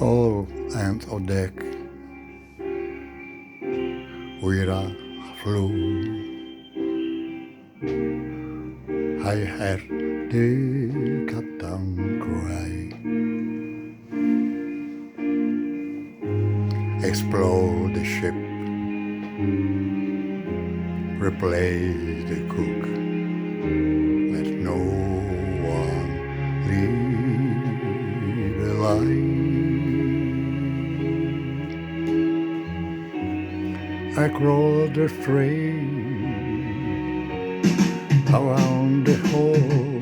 All hands on deck, Wira flew. I heard the captain cry. Explode the ship, replace the cook. Let no one leave alive. Across the street, around the hole,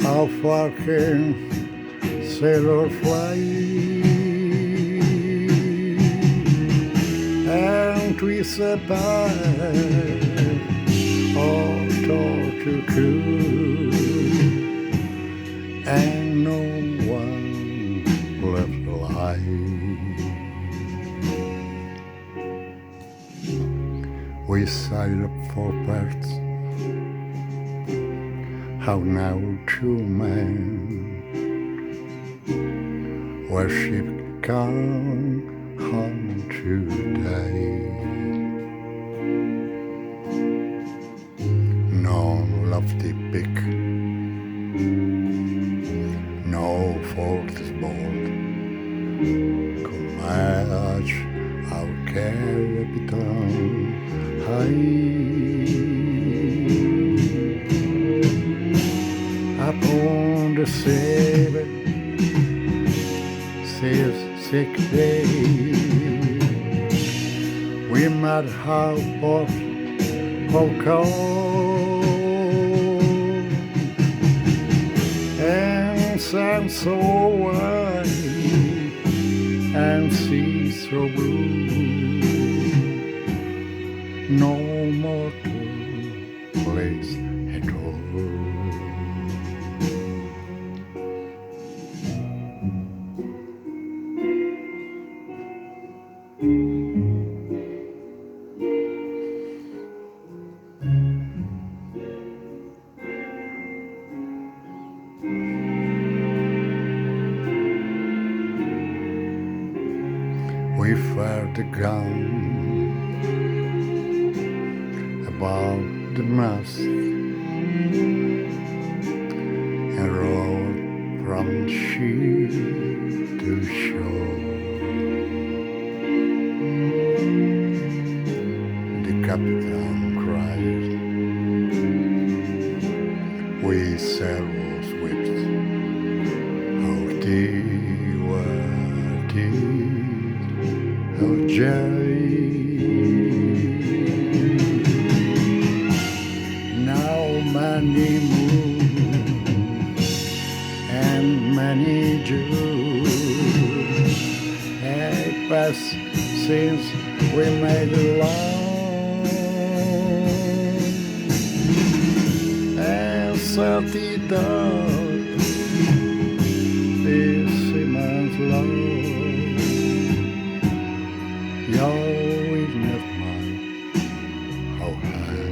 how far can sailor fly? And twist apart, all torture cool, and no one left alive. We sailed up for Perth. How now 2 men worship come home today. None love the pick, no force is bold. Courage, our capital high. Upon the saber, says sick day, we might have pot of cold and sun so wide and sea so blue. No mortal place at all. We fired the gun above the mast and rowed from sea to shore. The captain cried, we sailors whipped, how they were deep, how jelly. Now many moons and many Jews have passed since we made love, and 30 days this seaman's love. Your witness mine, how high.